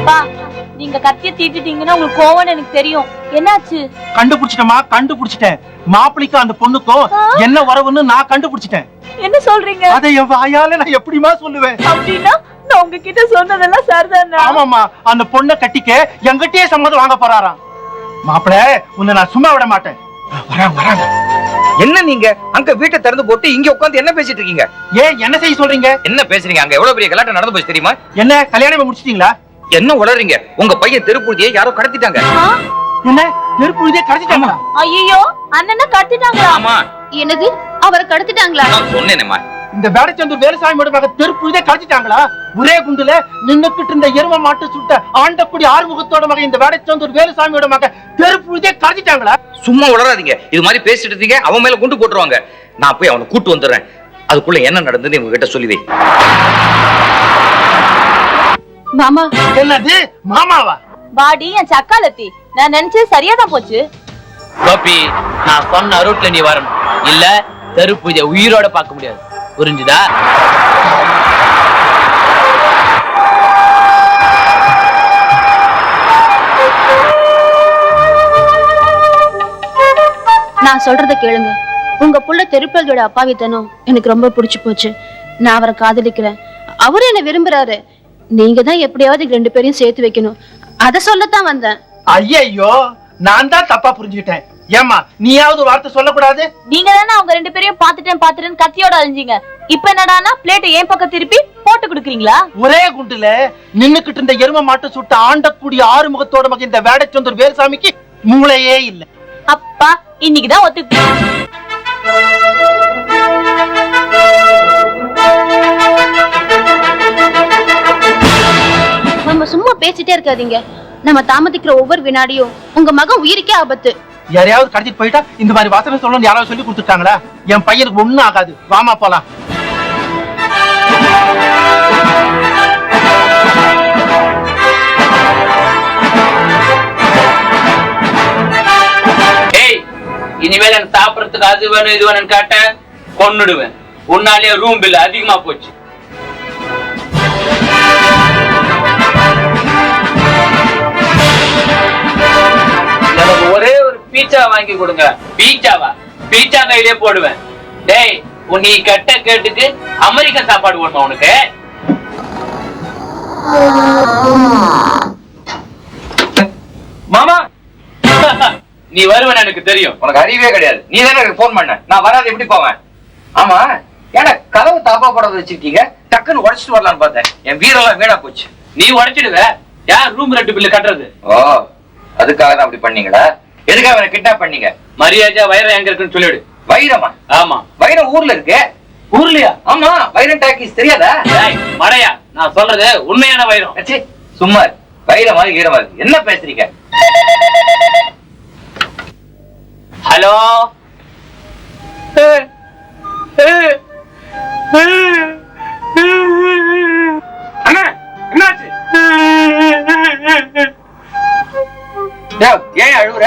அப்பா நீங்க கத்திய தீட்டிட்டீங்கன்னா உங்களுக்கு கோவம்னு எனக்கு தெரியும். என்னாச்சு? கண்டுபிடிச்சிட்டமா, கண்டுபிடிச்சிட்டேன். மாப்பிளைக்கும் அந்த பொண்ணுக்கும் என்ன வரவுன்னு நான் கண்டுபிடிச்சிட்டேன். என்ன சொல்றீங்க? அதை என் வாயால நான் எப்படிமா சொல்லுவேன்? அப்படின்னா நான் உங்ககிட்ட சொன்னதெல்லாம் சரிதானா? ஆமாமா, அந்த பொண்ணை கட்டிக்க எங்கிட்டயே சம்மதம் வாங்க போறாராம். மாப்பிள, உன்னை நான் சும்மா விட மாட்டேன். வராங்க. என்ன நீங்க அங்க வீட்டை திறந்து போட்டு இங்க உட்கார்ந்து என்ன பேசிட்டு இருக்கீங்க? ஏன் என்ன செய்ய சொல்றீங்க? என்ன பேசுறீங்க? அங்க எவ்வளவு பெரிய கலாட்டம் நடந்து போச்சு தெரியுமா? என்ன கல்யாணம் முடிச்சிட்டீங்களா? என்ன உளறீங்க? உங்க பையன் திருப்பூர்த்தியை யாரோ கடத்திட்டாங்க. என்ன திருப்பூர்த்தியே கடத்திட்டாங்களா? ஐயோ, அண்ணனை கடத்திட்டாங்களா? ஆமா. என்னது, அவரை கடத்திட்டாங்களா? நான் சொன்னேனேமா. இந்த வேடச்சந்தூர் வேலுசாமியோட மகன் திருப்பூர்த்தியே கடத்திட்டாங்களா? ஒரே குண்டுல நின்னுக்கிட்டு இருந்த எரும மாட்டு சுட்ட ஆண்டக்குடி ஆறுமுகத்தோட மகன் இந்த வேடச்சந்தூர் வேலுசாமியோட மகன் திருப்பூர்த்தியே கடத்திட்டாங்களா? சும்மா உளறாதீங்க. இது மாதிரி பேசிட்டு இருக்கீங்க, அவன் மேல குண்டு போட்டுருவாங்க. நான் போய் அவனை கூட்டு வந்துடுறேன். அதுக்குள்ள என்ன நடந்ததுன்னு உங்ககிட்ட சொல்லுவே. மாமா. என்னது மாமாவா? பாடி என் சக்காலத்தி. நான் நினைச்சது சரியாதான் போச்சு. கோபி, நான் சொன்ன ரூட்ல நீ வரணும். இல்ல தெரு பூஜை உயிரோட பார்க்க முடியாது. புரிஞ்சுதா? நான் சொல்றத கேளுங்க. உங்க புள்ள தெருப்பதியோட அப்பாவித்தனம் எனக்கு ரொம்ப பிடிச்சு போச்சு. நான் அவரை காதலிக்கிறேன். அவரு என்ன விரும்புறாரு. நீங்க தான் எப்படியாவது 2 பேரையும் சேர்த்து வைக்கணும். அத சொல்லத்தான் வந்தேன். ஐயோ, நான் தான் தப்பா புரிஞ்சுக்கிட்டேன். ஏமா, நீயாவது ஒரு வார்த்தை சொல்லக்கூடாது? நீங்க தானே அவங்க 2 பேரையும் பாத்துட்டேன் கத்தியோட அழிஞ்சீங்க. இப்ப என்னடானா பிளேட்டை ஏன் பக்கம் திருப்பி போட்டு கொடுக்குறீங்களா? ஒரே குண்டுல நின்னுக்கிட்டு இருந்த எரும மாட்டு சுட்ட ஆண்டக்கூடிய ஆறுமுகத்தோட மகன் இந்த வேடச்சந்தூர் வேலுசாமிக்கு மூளையே இல்ல. அப்பா இன்னைக்குதான் ஒத்துக்கிட்டேன். நம்ம சும்மா பேசிட்டே இருக்காதீங்க. நம்ம தாமதிக்கிற ஒவ்வொரு வினாடியும் உங்க மகன் உயிருக்கே ஆபத்து. யாரையாவது கடத்திட்டு போயிட்டா இந்த மாதிரி வாசனை சொல்லணும்னு யாராவது சொல்லி கொடுத்துட்டாங்களா? என் பையனுக்கு ஒண்ணும் ஆகாது. வாமா போலாம். இனிமேல் எனக்கு சாப்பிடறதுக்கு அது வேணும் இது வேணும் கேட்ட கொன்னுடுவேன். உன்னாலேயே ரூம் பில் அதிகமா போச்சு. எனக்கு ஒரே ஒரு பீட்சா வாங்கி கொடுங்க. பீட்சாவா? பீட்சா கையிலே போடுவேன். டேய், நீ கெட்ட கேட்டுக்கு அமெரிக்க சாப்பாடு வேணுமா உனக்கு? மாமா, நீ வருவன் எனக்கு தெரியும். உனக்கு அறிவே கிடையாது. நீ தானே எனக்கு போன் பண்ண. நான் வராது எப்படி போவேன்? ஆமா, ஏன்னா கதவு தாப்பா போடாத வச்சிருக்கீங்க. டக்குன்னு உடைச்சிட்டு வரலான்னு பார்த்தேன். என் வீரெல்லாம் வீணா போச்சு. நீ உடைச்சிடுவ. யார் ரூம் ரெண்ட் பில்லு கட்டுறது? ஓ, அதுக்காக தான் அப்படி பண்ணீங்களா? எதுக்காக அவனை கிட்னாப் பண்ணீங்க? மரியாதையா வைரம் எங்க இருக்குன்னு சொல்லிவிடு. வைரமா? ஆமா, வைரம் ஊர்ல இருக்கு. ஊர்லயா? ஆமா, வைரம் டாக்கீஸ் தெரியாதா? மடையா, நான் சொல்றது உண்மையான வைரம். சும்மா வைரம் மாதிரி ஈரமா இருக்கு. என்ன பேசுறீங்க? ஹலோ, அண்ணா, என்னாச்சு? ஏன் அழுவுற?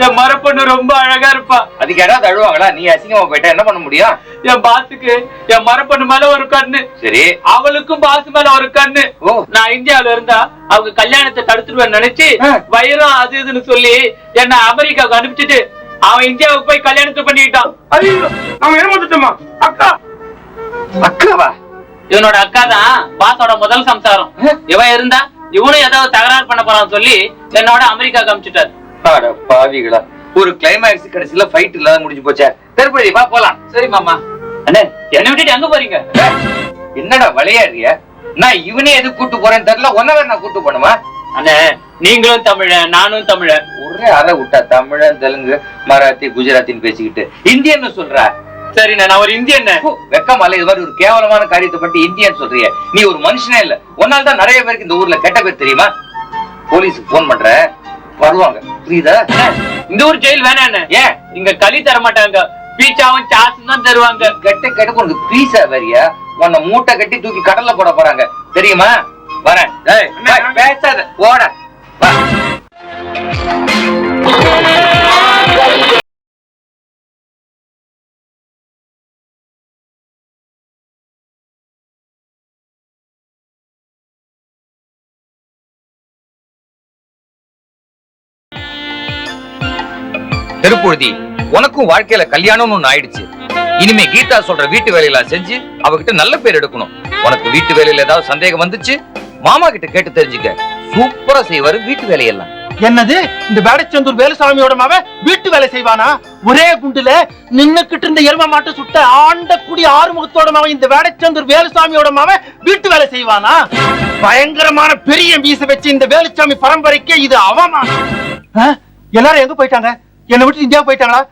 என் மரப்பொண்ணு ரொம்ப அழகா இருப்பா. அதுக்கு யாராவது அழுவாங்களா? நீ அசிங்கமா போயிட்டா என்ன பண்ண முடியும்? என் பாசுக்கு என் மரப்பொண்ணு மேல ஒரு கண்ணு. சரி, அவளுக்கும் பாசு மேல ஒரு கண்ணு. நான் இந்தியாவில இருந்தா அவங்க கல்யாணத்தை தடுத்துருவேன் நினைச்சு வைரம் அது இதுன்னு சொல்லி என்ன அமெரிக்காவுக்கு அனுப்பிச்சிட்டு அவன் இந்தியாவுக்கு போய் கல்யாணத்தை பண்ணிக்கிட்டான். அவன் ஏமாந்துட்டோமா? அக்கா? அக்காவா? இவனோட அக்கா தான் பாசோட முதல் சம்சாரம். இவன் இருந்தா இவனும் ஏதாவது தகராறு பண்ண போறான்னு சொல்லி என்னோட அமெரிக்காவுக்கு அனுப்பிச்சிட்டாரு. பாவிகளா, ஒரு கிளைமேக்ஸ் கடைசியில ஃபைட் இல்லாத முடிஞ்சு போச்சே. திருப்பதி வா போலாம். சரி மாமா. அண்ணே, என்ன விட்டுட்டு அங்க போறீங்க? என்னடா விளையாடுறிய? நான் இவனே எது கூட்டு போறேன்னு தெரியல. ஒன்னவே நான் கூட்டு போனுமா? அண்ணே, நீங்களும் தமிழன் நானும் தமிழன். ஒரே அரை விட்டா தமிழன் தெலுங்கு மராத்தி குஜராத்தின்னு பேசிக்கிட்டு இந்தியன்னு சொல்ற. சரி, நான் ஒரு இந்தியன். வெக்கமால இது மாதிரி ஒரு கேவலமான காரியத்தை பத்தி இந்தியன் சொல்றிய? நீ ஒரு மனுஷனே இல்ல. ஒன்னால தான் நிறைய பேருக்கு இந்த ஊர்ல கெட்ட பேர் தெரியுமா? போலீஸுக்கு போன் பண்ற, வருவாங்க. புரியுதா? இந்த ஊர் ஜெயில் வேணாம். ஏன்? இங்க களி தர மாட்டாங்க. பீச்சாவும் சாசும் தான் தருவாங்க. கெட்ட கெட்ட உனக்கு பீஸா வேறியா? உன்னை மூட்டை கட்டி தூக்கி கடல்ல போட போறாங்க தெரியுமா? வரேன். பேசாத, போட. தெருப்புழுதி, உனக்கும் வாழ்க்கையில கல்யாணம்னு ஒண்ணு ஆயிடுச்சு. இனிமே கீதா சொல்ற வீட்டு வேலையெல்லாம் செஞ்சு அவகிட்ட நல்ல பேர் எடுக்கணும். உனக்கு வீட்டு வேலையில ஏதாவது சந்தேகம் வந்துச்சு, மாமா கிட்ட கேட்டு தெரிஞ்சுக்க. சூப்பரா செய்வாரு வீட்டு வேலையெல்லாம். என்னது, இந்த வேடச்சந்தூர் வேலுசாமியோட மகன் வீட்டு வேலை செய்வானா? ஒரே குண்டுல நின்னுக்கிட்டு இருந்த எரும மாட்டு சுட்ட ஆண்டக்குடி ஆறுமுகத்தோட மகன் இந்த வேடச்சந்தூர் வேலுசாமியோட மகன் வீட்டு வேலை செய்வானா? பயங்கரமான பெரிய மீசை வச்சு இந்த வேலுசாமி பரம்பரைக்கு இது அவமானம். எல்லாரும் எங்க போயிட்டாங்க? என்னை விட்டு இந்தியா போயிட்டாங்களா?